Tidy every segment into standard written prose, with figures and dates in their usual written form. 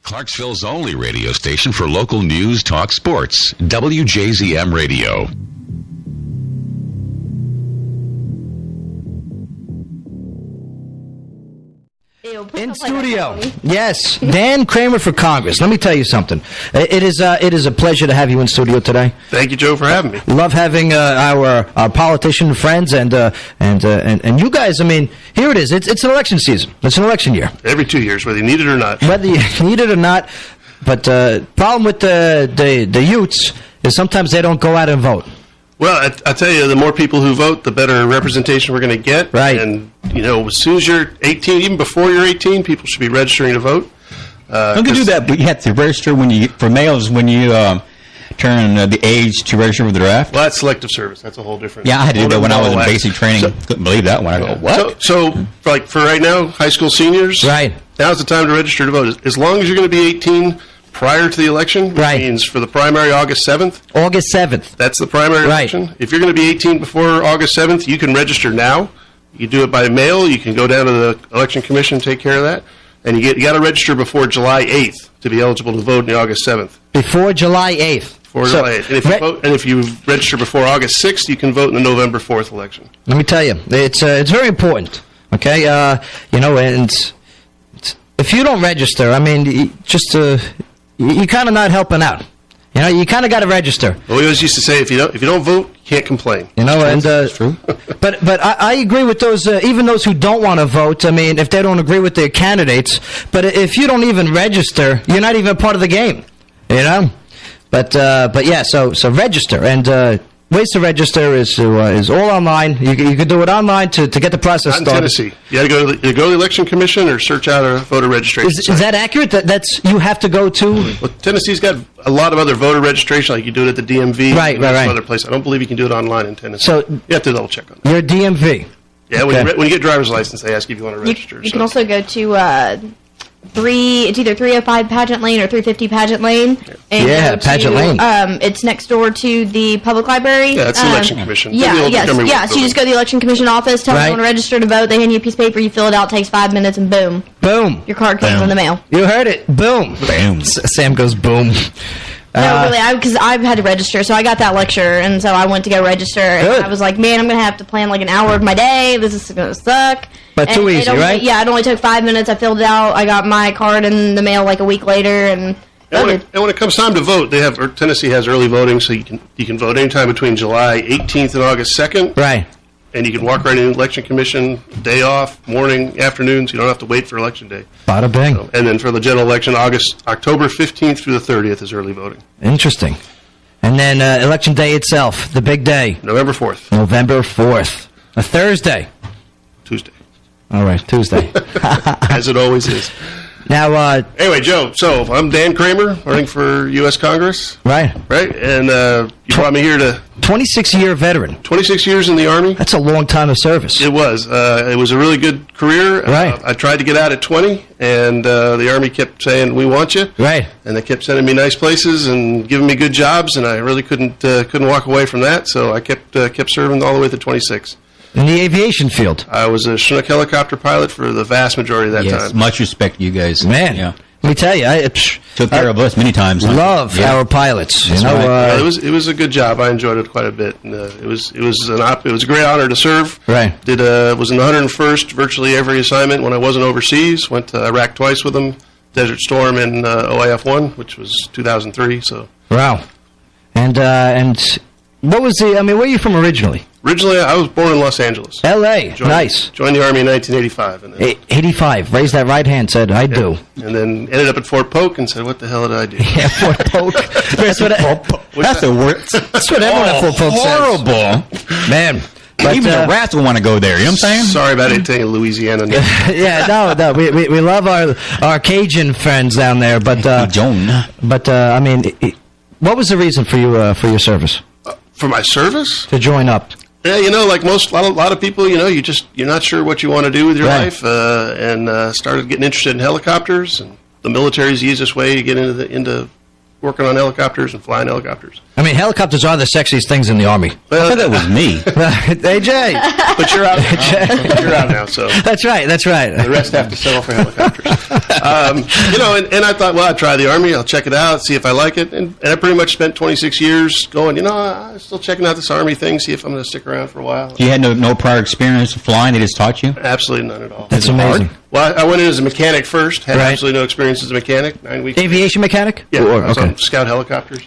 Clarksville's only radio station for local news, talk, sports. WJZM Radio. In studio, yes, Dan Kramer for Congress. Let me tell you something. It is a pleasure to have you in studio today. Thank you, Joe, for having me. Love having our politician friends and you guys. I mean, here it is. It's an election season. It's an election year. Every 2 years, whether you need it or not. Whether you need it or not. But problem with the youths is sometimes they don't go out and vote. Well, I tell you, the more people who vote, the better representation we're going to get. Right. And, you know, as soon as you're 18, even before you're 18, people should be registering to vote. You can do that, but you have to register for males when you turn the age to register for the draft. Well, that's selective service. That's a whole different... Yeah, I had to do that when I was in basic training. Couldn't believe that one. I go, what? So for right now, high school seniors, right, now's the time to register to vote. As long as you're going to be 18... prior to the election, which right, means for the primary August 7th. August 7th. That's the primary election. If you're going to be 18 before August 7th, you can register now. You do it by mail. You can go down to the Election Commission and take care of that. And you got to register before July 8th to be eligible to vote on August 7th. Before July 8th. Before July 8th. And if you register before August 6th, you can vote in the November 4th election. Let me tell you, it's very important. Okay, you know, and if you don't register, I mean, you're kind of not helping out. You know, you kind of got to register. Well, we always used to say, if you don't vote, you can't complain. You know, and true. But I agree with those, even those who don't want to vote. I mean, if they don't agree with their candidates. But if you don't even register, you're not even a part of the game. You know. But yeah, so register, and ways to register is all online. You can do it online to get the process started. Not in Tennessee. You got to go to the Election Commission or search out a voter registration site. Is that accurate? That's you have to go to? Well, Tennessee's got a lot of other voter registration, like you do it at the DMV. Right. Other place. I don't believe you can do it online in Tennessee. So you have to double check on that. Your DMV. Yeah, okay. when you get driver's license, they ask you if you want to register. You can also go to it's either 305 Pageant Lane or 350 Pageant Lane. And Pageant Lane. It's next door to the public library. Yeah, that's the Election Commission. So you just go to the Election Commission office, tell them you want to register to vote, they hand you a piece of paper, you fill it out, takes 5 minutes, and boom. Boom. Your card comes in the mail. You heard it. Boom. Boom. Sam goes boom. No, really, because I've had to register, so I got that lecture, and so I went to go register, and I was like, man, I'm going to have to plan like an hour of my day, this is going to suck. But too easy, right? Yeah, it only took 5 minutes, I filled it out, I got my card in the mail like a week later, and when it comes time to vote, Tennessee has early voting, so you can vote anytime between July 18th and August 2nd. Right. And you can walk right in the Election Commission, day off, morning, afternoon, so you don't have to wait for Election Day. Bada bing. So, and then for the general election, October 15th through the 30th is early voting. Interesting. And then Election Day itself, the big day. November 4th. November 4th. A Thursday. Tuesday. All right, Tuesday. As it always is. Now, anyway, Joe, so I'm Dan Kramer, running for U.S. Congress. Right. Right? And you brought me here to... 26-year veteran. 26 years in the Army. That's a long time of service. It was. It was a really good career. Right. I tried to get out at 20, and the Army kept saying, we want you. Right. And they kept sending me nice places and giving me good jobs, and I really couldn't walk away from that, so I kept serving all the way to 26. In the aviation field. I was a Chinook helicopter pilot for the vast majority of that time. Much respect to you guys. Man, yeah. Let me tell you, took care of us many times. Love our pilots. You know, it was a good job. I enjoyed it quite a bit. And, it was a great honor to serve. Right. Was in the 101st virtually every assignment when I wasn't overseas. Went to Iraq twice with them. Desert Storm in OIF 1, which was 2003. So. Wow. And what was where are you from originally? Originally, I was born in Los Angeles. L.A., nice. Joined the Army in 1985. And then, 85, raised that right hand, said, I do. And then ended up at Fort Polk and said, what the hell did I do? Yeah, Fort Polk. That's the worst. That's what everyone at Fort Polk says. Horrible. Man. But, even the rats will want to go there, you know what I'm saying? Sorry about anything in Louisiana. Yeah, no, we love our Cajun friends down there, but I mean, what was the reason for your service? For my service? To join up. Yeah, you know, like a lot of people, you know, you're not sure what you want to do with your life, and started getting interested in helicopters, and the military is the easiest way to get into working on helicopters and flying helicopters. I mean, helicopters are the sexiest things in the Army. Well, I thought that was me. AJ. But you're out now. You're out now, so. That's right. The rest have to settle for helicopters. And I thought, well, I'd try the Army. I'll check it out, see if I like it. And I pretty much spent 26 years going, I'm still checking out this Army thing, see if I'm going to stick around for a while. You had no prior experience flying? They just taught you? Absolutely none at all. That's amazing. Well, I went in as a mechanic first, had Right. absolutely no experience as a mechanic, 9 weeks. Aviation mechanic? Yeah, Or- I was on scout helicopters.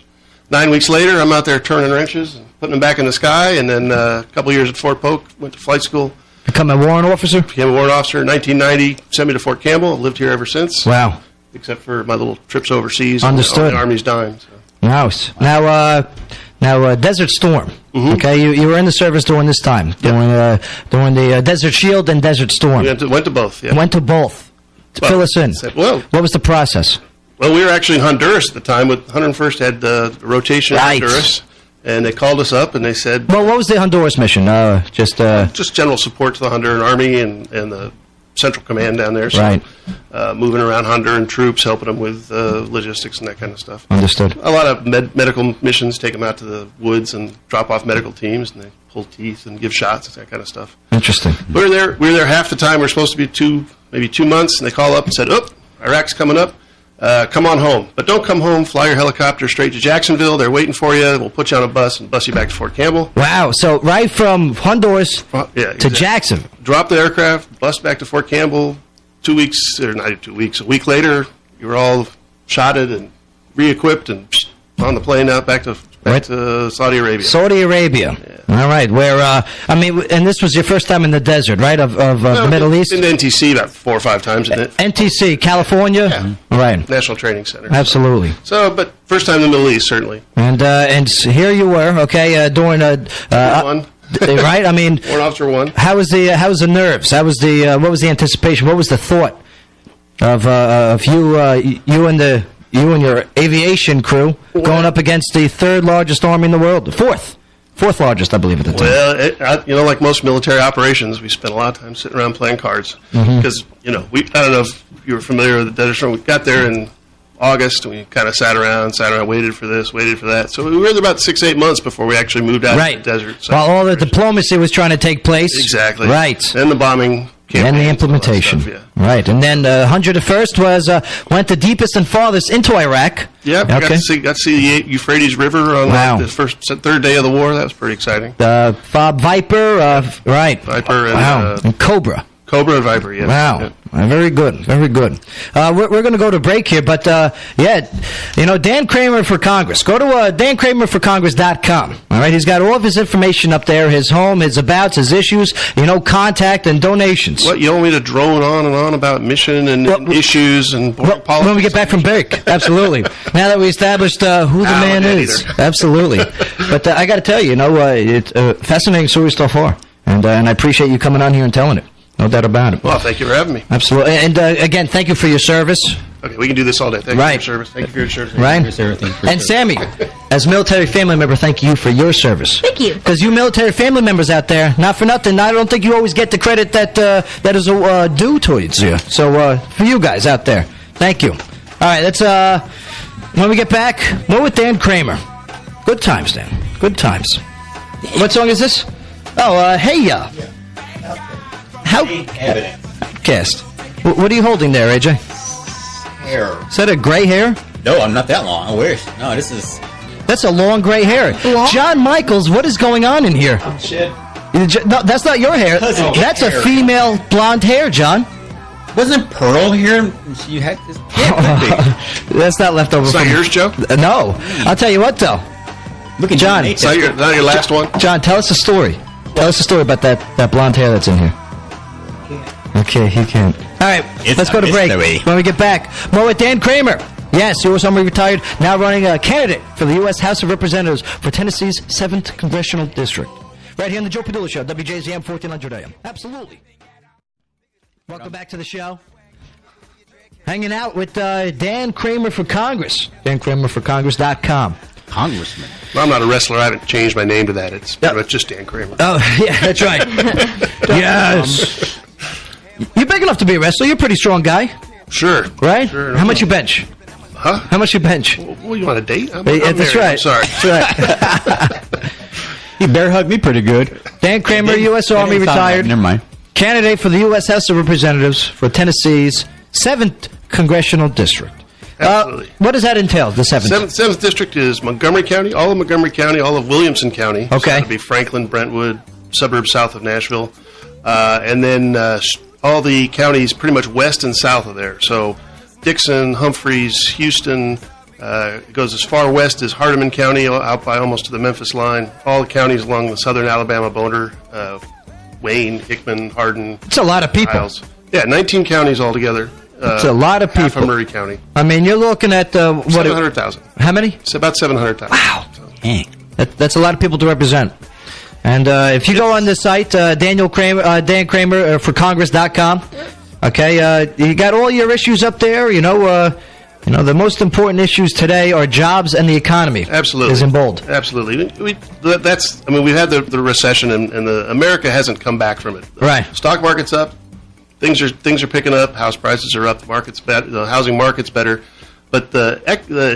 9 weeks later, I'm out there turning wrenches and putting them back in the sky, and then a couple years at Fort Polk, went to flight school, Become a warrant officer? became a warrant officer in 1990, sent me to Fort Campbell, lived here ever since, Wow. except for my little trips overseas. Understood. On the Army's dime. So. Nice. Now, Desert Storm. Mm-hmm. Okay, you were in the service during this time, during the Desert Shield and Desert Storm. Went to both, yeah. Went to both. Well, Fill us in. well- What was the process? Well, we were actually in Honduras at the time. With 101st had the rotation Right. in Honduras, and they called us up and they said, Well, what was the Honduras mission? just general support to the Honduran Army and the Central Command down there. So, Right. moving around Honduran troops, helping them with logistics and that kind of stuff. Understood. A lot of medical missions, take them out to the woods and drop off medical teams, and they pull teeth and give shots and that kind of stuff. Interesting. We were there half the time. We were supposed to be maybe 2 months, and they call up and said, Iraq's coming up. Come on home. But don't come home. Fly your helicopter straight to Jacksonville. They're waiting for you. We'll put you on a bus and bus you back to Fort Campbell. Wow. So right from Honduras Yeah, to exactly. Jackson. Drop the aircraft, bus back to Fort Campbell. 2 weeks, or not 2 weeks, a week later, you were all shotted and re-equipped and on the plane out back to Saudi Arabia. Saudi Arabia. All right. Where and this was your first time in the desert, right? Of the Middle East. Been to NTC about 4 or 5 times. In it. NTC, California. Yeah. Right. National Training Center. Absolutely. So, but first time in the Middle East, certainly. And here you were, okay, during One. right? I mean, Warrant Officer 1. how was the nerves? How was what was the anticipation? What was the thought of you and your aviation crew going up against the third largest army in the world, the fourth largest, I believe, at the time? Well, like most military operations, we spent a lot of time sitting around playing cards. Because, I don't know if you were familiar with the Desert Storm. We got there in August, and we kind of sat around, waited for this, waited for that. So we were there about 6-8 months before we actually moved out to the desert. So While all the diplomacy was trying to take place. Exactly. Right. And the bombing campaigns And the all that implementation. stuff, Right. And then 101st went the deepest and farthest into Iraq. Yeah, we Okay. got to see the Euphrates River on Wow. the third day of the war. That was pretty exciting. Fob Viper, right. Viper and, wow. And Cobra. Cobra and Viper, yes. Wow. Yeah. Very good. Very good. We're going to go to break here, but Dan Kramer for Congress. Go to dankramerforcongress.com. All right, he's got all of his information up there, his home, his abouts, his issues, contact and donations. What, you want me to drone on and on about mission and issues and board politics? When we get back from break, absolutely. Now that we established who the man is, absolutely. But I got to tell you, it's a fascinating story so far, and I appreciate you coming on here and telling it. No doubt about it. Well, thank you for having me. Absolutely. And again, thank you for your service. Okay, we can do this all day. Thank you for your service. Thank you for your service. Right. Here's everything for And sure. Sammy, as military family member, thank you for your service. Thank you. Because you military family members out there, not for nothing, I don't think you always get the credit that is due towards you. So for you guys out there, thank you. All right, let's when we get back, more with Dan Kramer. Good times, Dan. Good times. What song is this? Oh, Hey Ya. How? Cast. What are you holding there, AJ? Hair. Is that a gray hair? No, I'm not that long. I wish. No, this is. That's a long gray hair. Long? John Michaels, what is going on in here? Shit. No, that's not your hair. Cousin That's a hair. female blonde hair, John. Wasn't Pearl here? You had this. That's not left over It's not from yours, Joe? No. I'll tell you what, though. Look at John. you, Is that your last one? John, tell us a story. Tell us a story about that blonde hair that's in here. Okay, he can't. All right, It's let's go a to break. mystery. When we get back, more with Dan Kramer. Yes, U.S. Army retired, now running a candidate for the U.S. House of Representatives for Tennessee's 7th Congressional District. Right here on the Joe Padula Show, WJZM 1400 AM. Absolutely. Welcome back to the show. Hanging out with Dan Kramer for Congress. DanKramerForCongress.com. Congressman. Well, I'm not a wrestler. I haven't changed my name to that. It's pretty much just Dan Kramer. Oh, yeah, that's right. Yes. You're big enough to be a wrestler. You're a pretty strong guy, Sure. right? Sure. How much you bench? Huh? How much you bench? Well, you want a date? I'm That's married. right. I'm sorry. That's right. He bear hugged me pretty good. Dan Kramer, U.S. I Army didn't sound retired. right. Never mind. Candidate for the U.S. House of Representatives for Tennessee's 7th congressional district. Absolutely. What does that entail, the 7th? Seventh district is Montgomery County, all of Montgomery County, all of Williamson County. Okay. So that would be Franklin, Brentwood, suburbs south of Nashville. And then all the counties pretty much west and south of there. So Dixon, Humphreys, Houston, it goes as far west as Hardeman County, out by almost to the Memphis line. All the counties along the southern Alabama border, Wayne, Hickman, Hardin. It's a lot of people. Miles. Yeah, 19 counties altogether. It's a lot of Half people. of Murray County. I mean, you're looking at what? 700,000. How many? It's about 700,000. Wow. Dang. That's a lot of people to represent. And if you go on the site, Dan Kramer for Congress.com, okay, you got all your issues up there. You know, the most important issues today are jobs and the economy. Absolutely. Is in bold. Absolutely. We've had the recession, and America hasn't come back from it. Right. Stock market's up. Things are picking up. House prices are up. The market's better. The housing market's better. But the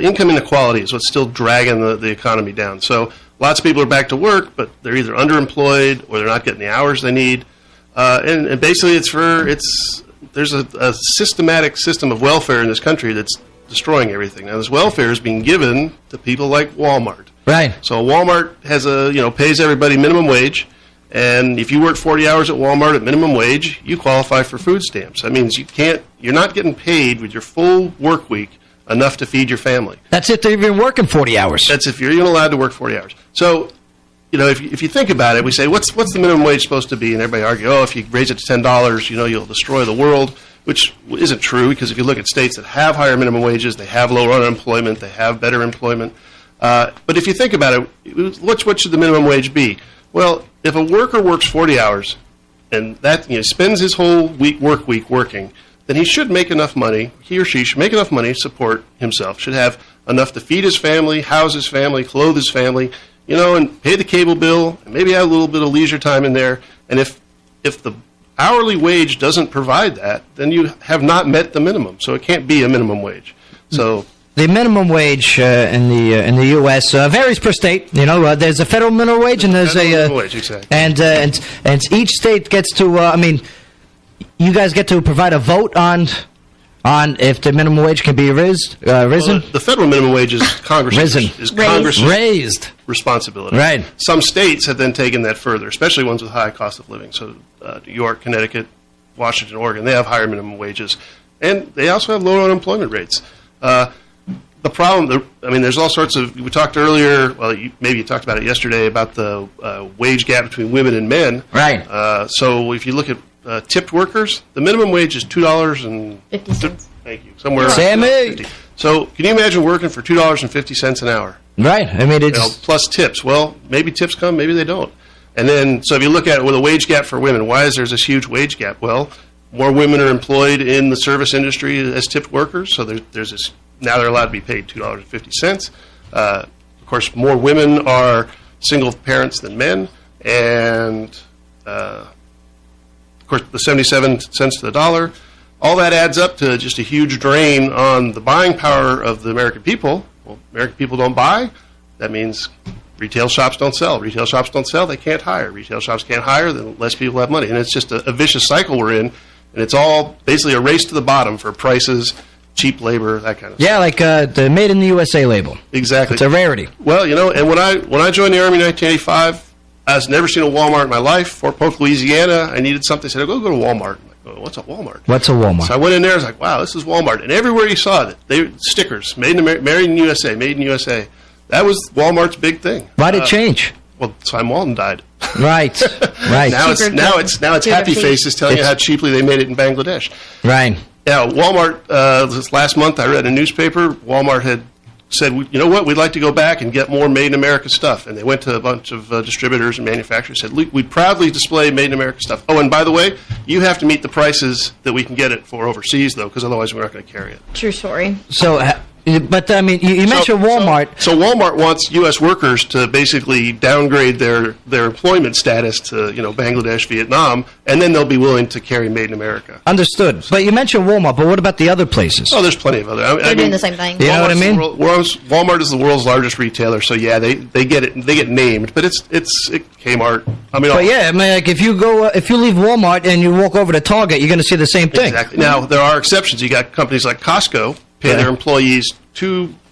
income inequality is what's still dragging the economy down. So lots of people are back to work, but they're either underemployed or they're not getting the hours they need. And basically, there's a systematic system of welfare in this country that's destroying everything. Now, this welfare is being given to people like Walmart. Right. So Walmart has pays everybody minimum wage. And if you work 40 hours at Walmart at minimum wage, you qualify for food stamps. That means you're not getting paid with your full work week enough to feed your family. That's if they're even working 40 hours. That's if you're even allowed to work 40 hours. So, if you think about it, we say, what's the minimum wage supposed to be? And everybody argue, if you raise it to $10, you'll destroy the world, which isn't true, because if you look at states that have higher minimum wages, they have lower unemployment, they have better employment. But if you think about it, what should the minimum wage be? Well, if a worker works 40 hours and that spends his whole work week working, then he should make enough money, he or she should make enough money to support himself, should have enough to feed his family, house his family, clothe his family, and pay the cable bill, and maybe have a little bit of leisure time in there. And if the hourly wage doesn't provide that, then you have not met the minimum. So it can't be a minimum wage. So the minimum wage in the U.S. Varies per state. There's a federal minimum wage and there's minimum wage, exactly. and each state gets to. You guys get to provide a vote on if the minimum wage can be risen. Well, the federal minimum wage is Congress Raised. responsibility. Right. Some states have then taken that further, especially ones with high cost of living. So New York, Connecticut, Washington, Oregon, they have higher minimum wages, and they also have lower unemployment rates. The problem, there's all sorts of. We talked earlier. Well, maybe you talked about it yesterday about the wage gap between women and men. Right. So if you look at tipped workers, the minimum wage is $2.50. Thank you. Somewhere around Sammy! $2.50. So can you imagine working for $2.50 an hour? Right. It's Plus tips. Well, maybe tips come, maybe they don't. And then, so if you look at it with a wage gap for women, why is there this huge wage gap? Well, more women are employed in the service industry as tipped workers, so there's this. Now they're allowed to be paid $2.50. Of course, more women are single parents than men, and of course, the 77 cents to the dollar. All that adds up to just a huge drain on the buying power of the American people. Well, American people don't buy. That means retail shops don't sell. Retail shops don't sell, they can't hire. Retail shops can't hire, then less people have money. And it's just a vicious cycle we're in, and it's all basically a race to the bottom for prices, cheap labor, that kind of stuff. yeah, like the Made in the USA label. Exactly. It's a rarity. Well, and when I joined the Army in 1985, I was never seen a Walmart in my life. Fort Polk, Louisiana, I needed something. I said, go to Walmart. I'm like, what's a Walmart? What's a Walmart? So I went in there, I was like, wow, this is Walmart. And everywhere you saw it, stickers, made in USA, made in USA. That was Walmart's big thing. Why did it change? Well, Simon Walton died. Right. Right. Now it's Happy Faces telling you how cheaply they made it in Bangladesh. Right. Yeah, Walmart, this last month I read in a newspaper, Walmart had said, you know what, we'd like to go back and get more Made in America stuff. And they went to a bunch of distributors and manufacturers and said, we proudly display Made in America stuff. Oh, and by the way, you have to meet the prices that we can get it for overseas, though, because otherwise we're not going to carry it. True story. So But I mean, you mentioned Walmart. So Walmart wants U.S. workers to basically downgrade their employment status to Bangladesh, Vietnam, and then they'll be willing to carry Made in America. Understood. But you mentioned Walmart. But what about the other places? Oh, there's plenty of other. They're doing the same thing. You know what I mean? Walmart is the world's largest retailer, so yeah, they get it. They get named, but it's Kmart. I mean, But yeah, I mean, like if you leave Walmart and you walk over to Target, you're going to see the same thing. exactly. Now there are exceptions. You got companies like Costco pay their employees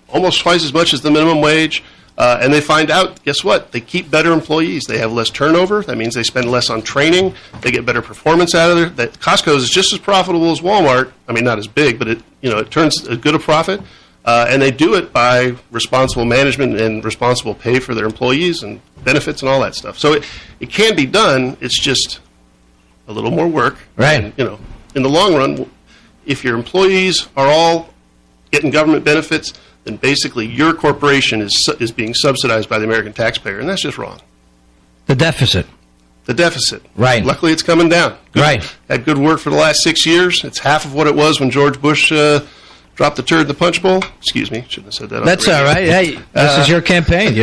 almost twice as much as the minimum wage, and they find out, guess what? They keep better employees. They have less turnover. That means they spend less on training. They get better performance out of there. That Costco is just as profitable as Walmart. I mean, not as big, but it turns a good a profit, and they do it by responsible management and responsible pay for their employees and benefits and all that stuff. So it can be done. It's just a little more work. Right. And, in the long run, if your employees are all getting government benefits, then basically your corporation is being subsidized by the American taxpayer, and that's just wrong. The deficit. The deficit. Right. Luckily, it's coming down. Right. Had good work for the last 6 years. It's half of what it was when George Bush dropped the turd in the punch bowl. Excuse me, shouldn't have said that. That's all right. Hey, this is your campaign,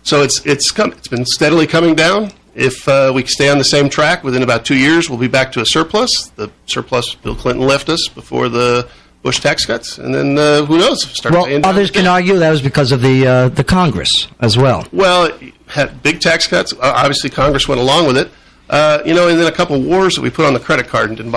So it's been steadily coming down. If we stay on the same track, within about 2 years, we'll be back to a surplus. The surplus Bill Clinton left us before the Bush tax cuts, and then who knows? Start paying down others again. can argue that was because of the Congress as well. Well, it had big tax cuts. Obviously, Congress went along with it. And then a couple wars that we put on the credit card and didn't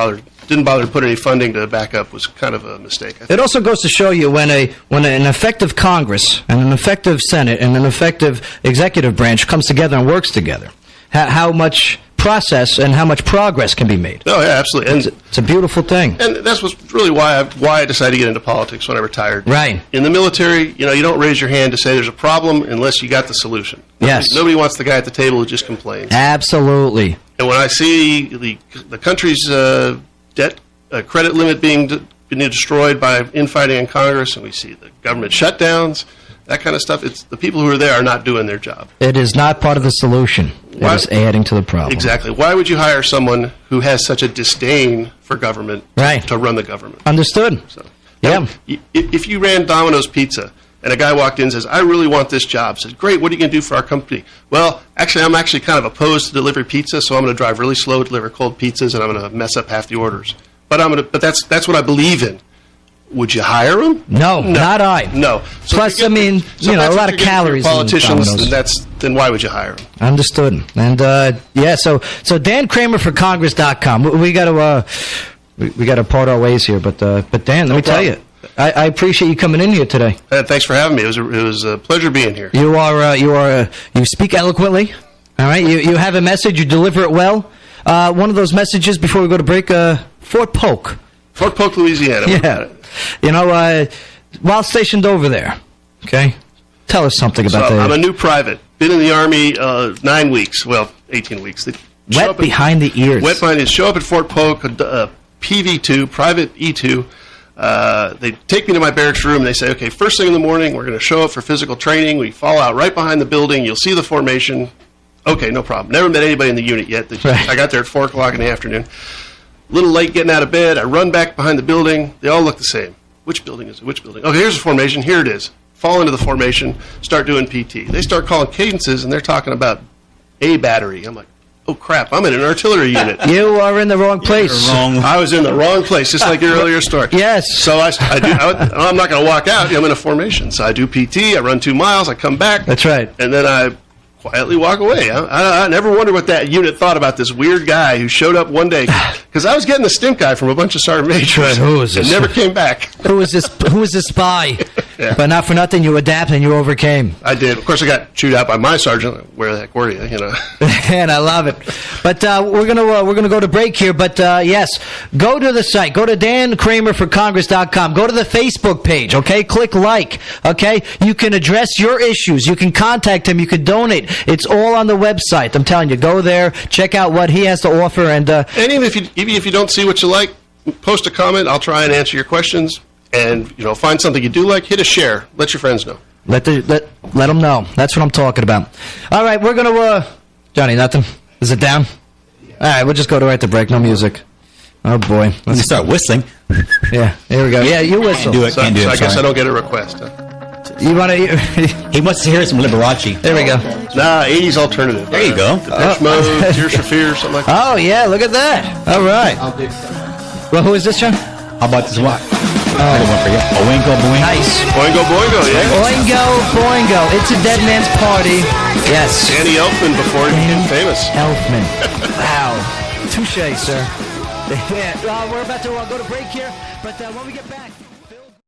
bother to put any funding to back up was kind of a mistake. I think. It also goes to show you when an effective Congress and an effective Senate and an effective executive branch comes together and works together, how much process and how much progress can be made. Oh, yeah, absolutely. And It's a beautiful thing. And that's what's really why I decided to get into politics when I retired. Right. In the military, you don't raise your hand to say there's a problem unless you got the solution. Yes. Nobody wants the guy at the table who just complains. Absolutely. And when I see the country's debt credit limit being destroyed by infighting in Congress, and we see the government shutdowns, that kind of stuff, it's the people who are there are not doing their job. It is not part of the solution. Why- It is adding to the problem. Exactly. Why would you hire someone who has such a disdain for government Right. to run the government? Understood. So, Yeah. If you ran Domino's Pizza and a guy walked in and says, I really want this job, says, great, what are you going to do for our company? Well, I'm actually kind of opposed to delivery pizza, so I'm going to drive really slow, deliver cold pizzas, and I'm going to mess up half the orders. But that's what I believe in. Would you hire him? No, not I. No. So Plus, if you're I mean, so a that's lot what of you're getting from calories in politicians, Domino's. then why would you hire him? Understood. And so Dan Kramer for Congress.com. We got to part our ways here, but Dan, let me tell you, I appreciate you coming in here today. Thanks for having me. It was a pleasure being here. You speak eloquently. All right, you have a message, you deliver it well. One of those messages before we go to break, Fort Polk. Fort Polk, Louisiana. Yeah. While stationed over there, okay, tell us something about that. I'm a new private. Been in the Army 9 weeks. Well, 18 weeks. Wet behind the ears. Wet behind the ears. Show up at Fort Polk, PV2, private E2. They take me to my barracks room and they say, okay, first thing in the morning, we're going to show up for physical training. We fall out right behind the building. You'll see the formation. Okay, no problem. Never met anybody in the unit yet. Right. I got there at 4 o'clock in the afternoon. A little late getting out of bed. I run back behind the building. They all look the same. Which building is it? Which building? Okay, here's the formation. Here it is. Fall into the formation. Start doing PT. They start calling cadences, and they're talking about a battery. I'm like, oh, crap. I'm in an artillery unit. You are in the wrong place. I was in the wrong place, just like your earlier story. Yes. So I'm not going to walk out. I'm in a formation. So I do PT. I run 2 miles. I come back. That's right. And then I quietly walk away. I never wondered what that unit thought about this weird guy who showed up one day. Because I was getting the stink eye from a bunch of sergeant majors. Right, who is this? And never came back. Who is this? Who is this spy? Yeah. But not for nothing, you adapt and you overcame. I did. Of course, I got chewed out by my sergeant. Where the heck were you? And I love it. But we're gonna go to break here. But yes, go to the site. Go to Dan Kramer for Congress.com. Go to the Facebook page. Okay, click like. Okay, you can address your issues. You can contact him. You can donate. It's all on the website. I'm telling you, go there, check out what he has to offer, and even if you don't see what you like, post a comment. I'll try and answer your questions. And find something you do like. Hit a share. Let your friends know. Let them know. That's what I'm talking about. All right, we're gonna Johnny, nothing. Is it down? All right, we'll just go to right to break. No music. Oh boy. When you start whistling, Yeah. Here we go. Yeah, you whistle. do it. So, Can't do so it. I guess sorry. I don't get a request. Huh? You want to? He wants to hear some Liberace. There we go. Nah, 80s alternative. There you go. Depeche Mode, Tears for Fears, something like that. Oh yeah, look at that. All right. Well, who is this, John? How about this one? I didn't want to forget. Oingo Boingo. Nice. Boingo Boingo, yeah. Boingo, boingo. It's a dead man's party. Yes. Danny Elfman before he became famous. Elfman. Wow. Touche, sir. Yeah. We're about to go to break here, but when we get back.